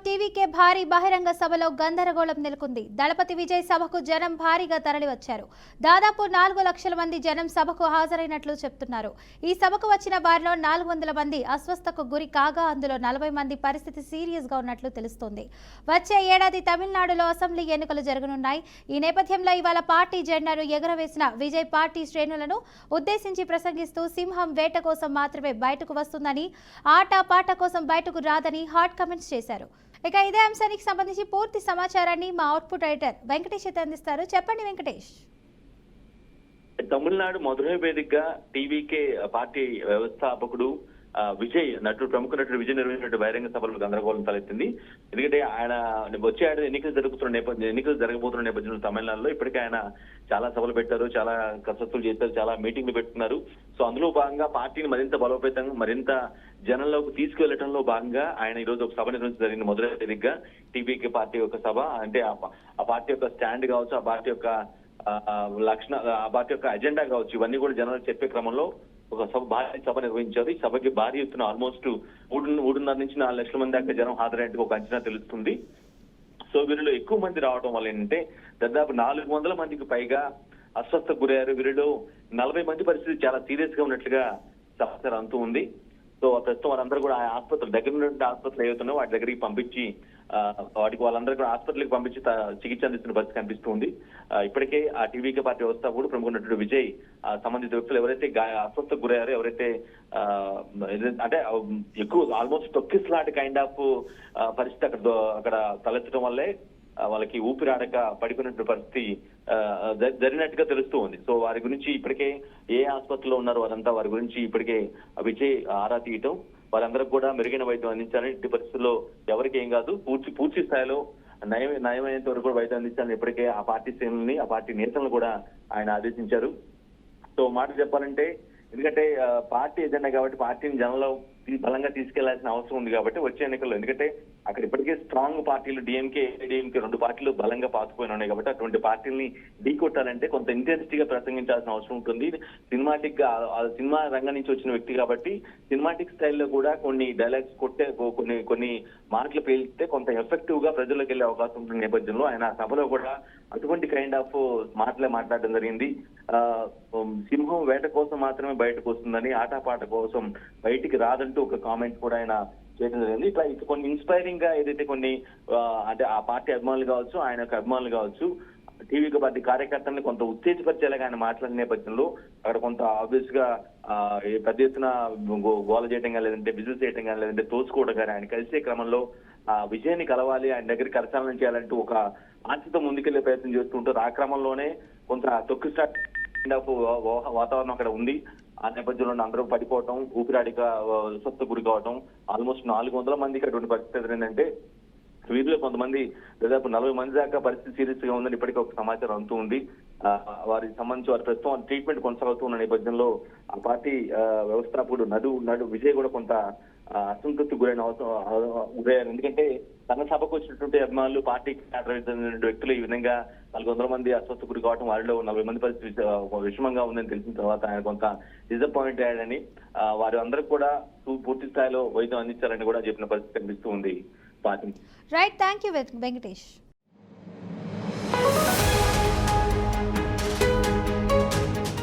TVK భారీ బహిరంగ సభలో గందరగోళం నెలకొంది. దళపతి విజయ్ సభకు జనం భారీగా తరలివచ్చారు. దాదాపు 4 లక్షల మంది జనం సభకు హాజరైనట్లు చెప్తున్నారు. ఈ సభకు వచ్చిన వారిలో 400 మంది అస్వస్థకు గురి కాగా అందులో 40 మంది పరిస్థితి సీరియస్ గా ఉన్నట్లు తెలుస్తోంది. వచ్చే ఏడాది తమిళనాడులో అసెంబ్లీ ఎన్నికలు జరగనున్నాయి. ఈ నేపథ్యంలో ఇవాళ పార్టీ జెండాను ఎగురవేసిన విజయ్ పార్టీ శ్రేణులను ఉద్దేశించి ప్రసంగిస్తూ సింహం వేట కోసం మాత్రమే బయటకు వస్తుందని, ఆట పాట కోసం బయటకు రాదని హాట్ కమెంట్స్ చేశారు. ఇక ఇదే అంశానికి సంబంధించి పూర్తి సమాచారాన్ని మా అవుట్పుట్ ఎడిటర్ వెంకటేష్ అందిస్తారు. చెప్పండి వెంకటేష్. తమిళనాడు మధురై వేదికగా టీవీకే పార్టీ వ్యవస్థాపకుడు విజయ్ ప్రముఖ నటుడు విజయ్ నిర్వహించిన బహిరంగ సభలో గందరగోళం తలెత్తింది. ఎందుకంటే ఆయన వచ్చే ఏడాది ఎన్నికలు జరగబోతున్న నేపథ్యంలో తమిళనాడులో ఇప్పటికే ఆయన చాలా సభలు పెట్టారు, చాలా కసరత్తులు చేశారు, చాలా మీటింగ్లు పెట్టుకున్నారు. సో అందులో భాగంగా పార్టీని మరింత బలోపేతంగా మరింత జనంలోకి తీసుకువెళ్లడంలో భాగంగా ఆయన ఈ రోజు ఒక సభ నిర్వహించడం జరిగింది. మధురై వేదికగా టీవీకే పార్టీ యొక్క సభ, అంటే ఆ పార్టీ యొక్క స్టాండ్ కావచ్చు, ఆ పార్టీ యొక్క ఆ పార్టీ యొక్క అజెండా కావచ్చు, ఇవన్నీ కూడా జనాలకు చెప్పే క్రమంలో ఒక భారీ సభ నిర్వహించారు. ఈ సభకి భారీ ఎత్తున ఆల్మోస్ట్ 3.5 నుంచి 4 లక్షల మంది దాకా జనం హాజరైనట్టు ఒక అంచనా తెలుస్తుంది. సో వీరిలో ఎక్కువ మంది రావడం వల్ల ఏంటంటే దాదాపు 400 మందికి పైగా అస్వస్థకు గురయ్యారు. వీరిలో 40 మంది పరిస్థితి చాలా సీరియస్ గా ఉన్నట్లుగా సమాచారం అంతూ ఉంది. సో ప్రస్తుతం వారందరూ కూడా ఆ ఆసుపత్రులు దగ్గర ఉన్నటువంటి ఆసుపత్రులు ఏవైతున్నాయో వాటి దగ్గరికి పంపించి వాళ్ళందరూ కూడా ఆసుపత్రికి పంపించి చికిత్స అందిస్తున్న పరిస్థితి కనిపిస్తుంది. ఇప్పటికే ఆ టీవీకే పార్టీ వ్యవస్థాపకుడు ప్రముఖ నటుడు విజయ్ సంబంధిత వ్యక్తులు ఎవరైతే అస్వస్థకు గురయ్యారో, ఎవరైతే అంటే ఎక్కువ ఆల్మోస్ట్ తొక్కిస్లాంటి కైండ్ ఆఫ్ పరిస్థితి అక్కడ తలెత్తడం వల్లే వాళ్ళకి ఊపిరాడక పడిపోయినటువంటి పరిస్థితి జరిగినట్టుగా తెలుస్తూ ఉంది. సో వారి గురించి ఇప్పటికే ఏ ఆసుపత్రిలో ఉన్నారో వారి గురించి ఇప్పటికే విజయ్ ఆరా తీయటం, వారందరికి కూడా మెరుగైన వైద్యం అందించాలని, ఇట్టి పరిస్థితుల్లో ఎవరికి ఏం కాదు, పూర్తి స్థాయిలో నయమైనంత వరకు కూడా వైద్యం అందించాలని ఇప్పటికే ఆ పార్టీ శ్రేణుల్ని, ఆ పార్టీ నేతలను కూడా ఆయన ఆదేశించారు. సో మాట చెప్పాలంటే, ఎందుకంటే పార్టీ ఎజెండా కాబట్టి పార్టీని జనంలో బలంగా తీసుకెళ్లాల్సిన అవసరం ఉంది కాబట్టి వచ్చే ఎన్నికల్లో, ఎందుకంటే అక్కడ ఇప్పటికే స్ట్రాంగ్ పార్టీలు డిఎంకే 2 పార్టీలు బలంగా పాతుపోయిన ఉన్నాయి కాబట్టి అటువంటి పార్టీలని ఢీకొట్టాలంటే కొంత ఇంటెన్సిటీగా ప్రసంగించాల్సిన అవసరం ఉంటుంది. సినిమాటిక్ గా సినిమా రంగం నుంచి వచ్చిన వ్యక్తి కాబట్టి సినిమాటిక్ స్టైల్లో కూడా కొన్ని డైలాగ్స్ కొన్ని మాటలు పేలిస్తే కొంత ఎఫెక్టివ్ గా ప్రజల్లోకి వెళ్లే అవకాశం ఉంటుంది. నేపథ్యంలో ఆయన సభలో కూడా అటువంటి కైండ్ ఆఫ్ మాటలే మాట్లాడడం జరిగింది. సింహం వేట కోసం మాత్రమే బయటకు వస్తుందని, ఆటపాట కోసం బయటికి రాదంటూ ఒక కామెంట్ కూడా ఆయన చేయడం జరిగింది. ఇట్లా కొన్ని ఇన్స్పైరింగ్ గా ఏదైతే కొన్ని అంటే ఆ పార్టీ అభిమానులు కావచ్చు, ఆయన యొక్క అభిమానులు కావచ్చు, టీవీకి పార్టీ కార్యకర్తల్ని కొంత ఉత్తేజపరిచేలాగా ఆయన మాట్లాడిన నేపథ్యంలో అక్కడ కొంత ఆబ్వియస్ గా పెద్ద ఎత్తున గోల చేయడం కానీ, లేదంటే బిజినెస్ చేయడం కానీ, లేదంటే తోచుకోవడం కానీ, ఆయన కలిసే క్రమంలో ఆ విజయాన్ని కలవాలి, ఆయన దగ్గరికి కరచాలనం చేయాలంటూ ఒక ఆశతో ముందుకెళ్లే ప్రయత్నం చేస్తుంటారు. ఆ క్రమంలోనే కొంత తొక్కిస్టార్ట్ వాతావరణం అక్కడ ఉంది. ఆ నేపథ్యంలో అందరూ పడిపోవటం, ఊపిరాడిక స్వస్థ గురి కావటం, ఆల్మోస్ట్ 400 మందికి అటువంటి పరిస్థితి ఎదురైందంటే వీరిలో కొంతమంది దాదాపు 40 మంది దాకా పరిస్థితి సీరియస్ గా ఉందని ఇప్పటికీ ఒక సమాచారం అంతూ ఉంది. వారికి సంబంధించి వారి ప్రస్తుతం ట్రీట్మెంట్ కొనసాగుతున్న నేపథ్యంలో ఆ పార్టీ వ్యవస్థాపకుడు నడు విజయ్ కూడా కొంత అసంతృప్తి గురయ్యారు. ఎందుకంటే తన సభకు వచ్చినటువంటి అభిమానులు, పార్టీకి వ్యక్తులు ఈ విధంగా 400 మంది అస్వస్థ గురి కావడం, వారిలో 40 మంది పరిస్థితి విషమంగా ఉందని తెలిసిన తర్వాత ఆయన కొంత డిసప్పాయింట్ అయ్యాడని, వారి అందరికి కూడా పూర్తి స్థాయిలో వైద్యం అందించాలని కూడా చెప్పిన పరిస్థితి కనిపిస్తూ ఉంది party. Right, thank you Venkatesh.